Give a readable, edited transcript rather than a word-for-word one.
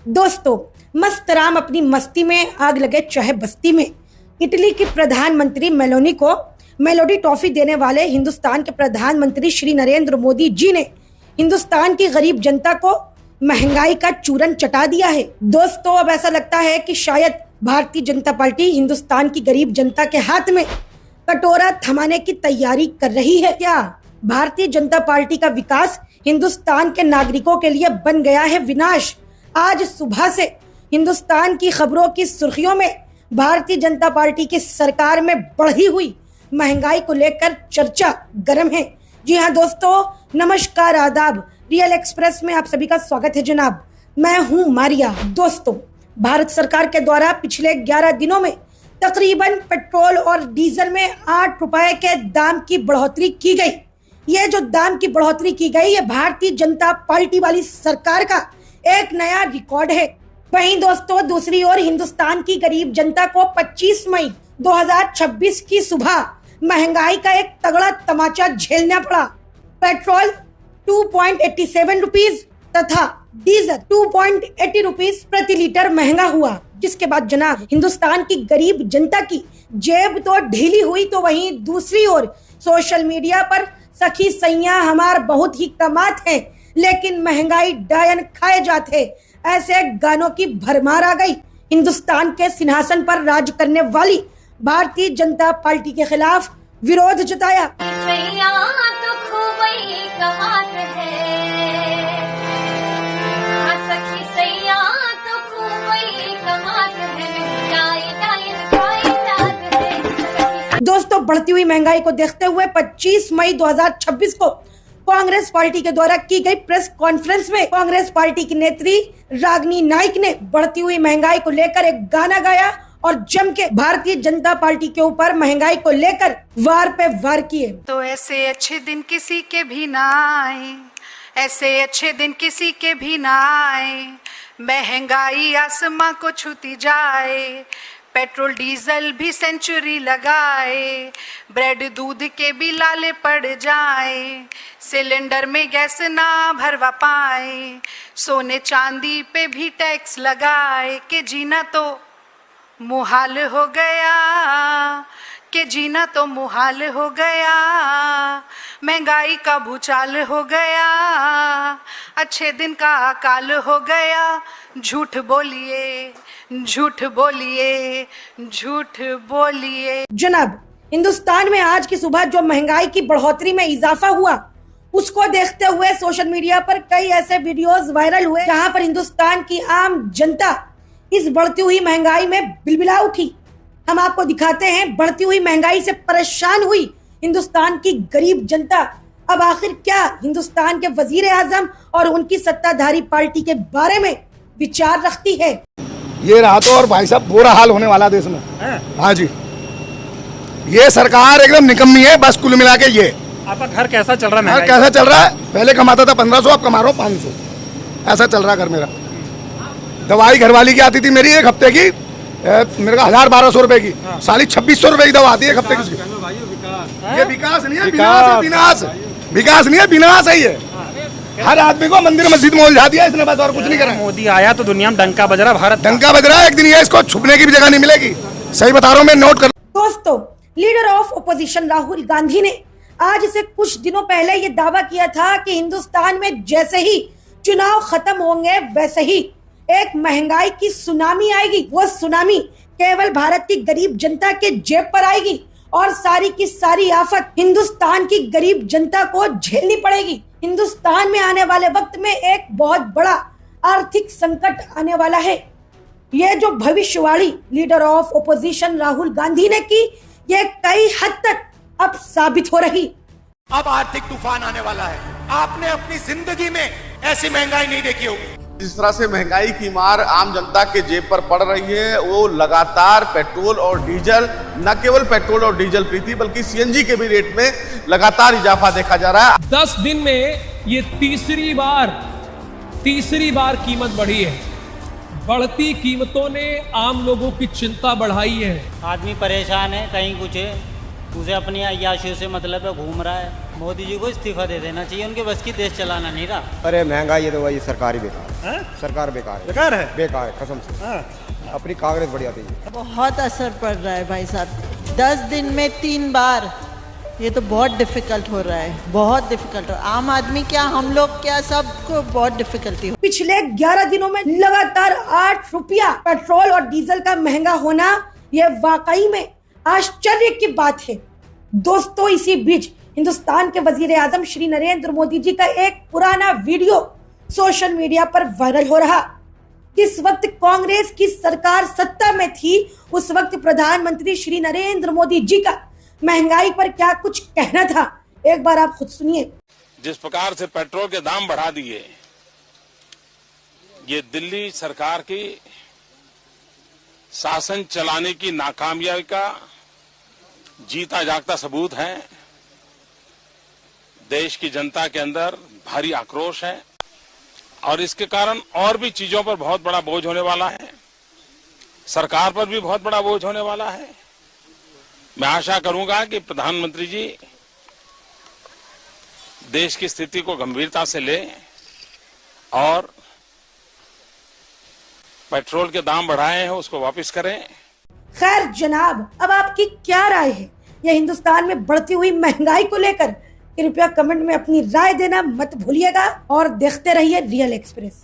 दोस्तों, मस्त राम अपनी मस्ती में आग लगे चाहे बस्ती में। इटली की प्रधानमंत्री मेलोनी को मेलोडी ट्रॉफी देने वाले हिंदुस्तान के प्रधानमंत्री श्री नरेंद्र मोदी जी ने हिंदुस्तान की गरीब जनता को महंगाई का चूरन चटा दिया है। दोस्तों, अब ऐसा लगता है कि शायद भारतीय जनता पार्टी हिंदुस्तान की गरीब जनता के हाथ में कटोरा थमाने की तैयारी कर रही है। क्या भारतीय जनता पार्टी का विकास हिंदुस्तान के नागरिकों के लिए बन गया है विनाश? आज सुबह से हिंदुस्तान की खबरों की सुर्खियों में भारतीय जनता पार्टी की सरकार में बढ़ी हुई महंगाई को लेकर चर्चा गर्म है। जी हाँ दोस्तों, नमस्कार, आदाब। रियल एक्सप्रेस में आप सभी का स्वागत है जनाब। मैं हूँ मारिया। दोस्तों, भारत सरकार के द्वारा पिछले 11 दिनों में तकरीबन पेट्रोल और डीजल में 8 रुपए के दाम की बढ़ोतरी की गई। ये जो दाम की बढ़ोतरी की गई, ये भारतीय जनता पार्टी वाली सरकार का एक नया रिकॉर्ड है। वहीं दोस्तों, दूसरी ओर हिंदुस्तान की गरीब जनता को 25 मई 2026 की सुबह महंगाई का एक तगड़ा तमाचा झेलना पड़ा। पेट्रोल 2.87 रुपीज तथा डीजल 2.80 रुपीज प्रति लीटर महंगा हुआ, जिसके बाद जनाब हिंदुस्तान की गरीब जनता की जेब तो ढीली हुई, तो वहीं दूसरी ओर सोशल मीडिया पर सखी सैया हमार बहुत ही कमात है लेकिन महंगाई डायन खाए जाते, ऐसे गानों की भरमार आ गई। हिंदुस्तान के सिंहासन पर राज करने वाली भारतीय जनता पार्टी के खिलाफ विरोध जताया। सैया तो खूब ही कमात है, सखी सैया तो खूब ही कमात है, दोस्तों, बढ़ती हुई महंगाई को देखते हुए 25 मई 2026 को कांग्रेस पार्टी के द्वारा की गई प्रेस कॉन्फ्रेंस में कांग्रेस पार्टी की नेत्री रागिनी नाइक ने बढ़ती हुई महंगाई को लेकर एक गाना गाया और जम के भारतीय जनता पार्टी के ऊपर महंगाई को लेकर वार पे वार किए। तो ऐसे अच्छे दिन किसी के भी ना आए, ऐसे अच्छे दिन किसी के भी ना आए, महंगाई आसमां को छूती जाए, पेट्रोल डीजल भी सेंचुरी लगाए, ब्रेड दूध के भी लाले पड़ जाए, सिलेंडर में गैस ना भरवा पाए, सोने चांदी पे भी टैक्स लगाए, कि जीना तो मुहाल हो गया, कि जीना तो मुहाल हो गया, महंगाई का भूचाल हो गया, अच्छे दिन का अकाल हो गया, झूठ बोलिए, झूठ बोलिए, झूठ बोलिए। जनाब, हिंदुस्तान में आज की सुबह जो महंगाई की बढ़ोतरी में इजाफा हुआ, उसको देखते हुए सोशल मीडिया पर कई ऐसे वीडियोस वायरल हुए जहां पर हिंदुस्तान की आम जनता इस बढ़ती हुई महंगाई में बिलबिला उठी। हम आपको दिखाते हैं बढ़ती हुई महंगाई से परेशान हुई हिंदुस्तान की गरीब जनता अब आखिर क्या हिंदुस्तान के वजीर आजम और उनकी सत्ताधारी पार्टी के बारे में विचार रखती है। ये रहा तो और भाई साहब बुरा हाल होने वाला देश में। हाँ जी, ये सरकार एकदम निकम्मी है। बस कुल मिला के ये आपका घर कैसा चल रहा है? घर कैसा चल रहा है? पहले कमाता था 1500, अब कमा रहा हूँ 500। ऐसा चल रहा है घर मेरा। दवाई घरवाली की आती थी मेरी एक हफ्ते की, मेरे का 1000-1200 रुपए की, साली 2600 रुपए की दवा आती है एक हफ्ते की। ये विकास नहीं है, विनाश। विकास नहीं है, विनाश है ये। हर आदमी को मंदिर मस्जिद में उलझा दिया इसने, बस और कुछ नहीं करा। मोदी आया तो दुनिया में डंका बज रहा, भारत डंका बज रहा है। एक दिन ये इसको छुपने की भी जगह नहीं मिलेगी। सही बता रहा हूँ मैं, नोट कर। दोस्तों, leader of opposition Rahul Gandhi ने आज से कुछ दिनों पहले ये दावा किया था कि हिंदुस्तान में जैसे ही चुनाव खत्म होंगे वैसे ही एक महंगाई की सुनामी आएगी। वो सुनामी केवल भारत की गरीब जनता के जेब पर आएगी और सारी की सारी आफत हिंदुस्तान की गरीब जनता को झेलनी पड़ेगी। हिंदुस्तान में आने वाले वक्त में एक बहुत बड़ा आर्थिक संकट आने वाला है। ये जो भविष्यवाणी leader of opposition Rahul Gandhi ने की, ये कई हद तक अब साबित हो रही। अब आर्थिक तूफान आने वाला है। आपने अपनी जिंदगी में ऐसी महंगाई नहीं देखी होगी। जिस तरह से महंगाई की मार आम जनता के जेब पर पड़ रही है, वो लगातार पेट्रोल और डीजल, न केवल पेट्रोल और डीजल प्रीति बल्कि सीएनजी के भी रेट में लगातार इजाफा देखा जा रहा है। 10 दिन में ये तीसरी बार कीमत बढ़ी है। बढ़ती कीमतों ने आम लोगों की चिंता बढ़ाई है। आदमी परेशान है, कहीं कुछ है, उसे अपनी अय्याशियों से मतलब है, घूम रहा है। मोदी जी को इस्तीफा दे देना चाहिए, उनके बस की देश चलाना नहीं रहा। अरे महंगाई है तो वही सरकार ही बेकार है। सरकार बेकार है, बेकार है, बेकार है कसम से। अपनी कांग्रेस बढ़िया थी। बहुत असर पड़ रहा है भाई साहब, 10 दिन में 3 बार, ये तो बहुत डिफिकल्ट हो रहा है, बहुत डिफिकल्ट। आम आदमी क्या, हम लोग क्या, सबको बहुत डिफिकल्टी हो। पिछले 11 दिनों में लगातार 8 रुपया पेट्रोल और डीजल का महंगा होना, ये वाकई में आश्चर्य की बात है। दोस्तों, इसी बीच हिंदुस्तान के वजीर आजम श्री नरेंद्र मोदी जी का एक पुराना वीडियो सोशल मीडिया पर वायरल हो रहा। जिस वक्त कांग्रेस की सरकार सत्ता में थी, उस वक्त प्रधानमंत्री श्री नरेंद्र मोदी जी का महंगाई पर क्या कुछ कहना था, एक बार आप खुद सुनिए। जिस प्रकार से पेट्रोल के दाम बढ़ा दिए, ये दिल्ली सरकार की शासन चलाने की नाकामयाबी का जीता जागता सबूत है। देश की जनता के अंदर भारी आक्रोश है और इसके कारण और भी चीजों पर बहुत बड़ा बोझ होने वाला है, सरकार पर भी बहुत बड़ा बोझ होने वाला है। मैं आशा करूंगा कि प्रधानमंत्री जी देश की स्थिति को गंभीरता से लें और पेट्रोल के दाम बढ़ाए हैं उसको वापस करें। खैर जनाब, अब आपकी क्या राय है यह हिंदुस्तान में बढ़ती हुई महंगाई को लेकर? कृपया कमेंट में अपनी राय देना मत भूलिएगा और देखते रहिए रियल एक्सप्रेस।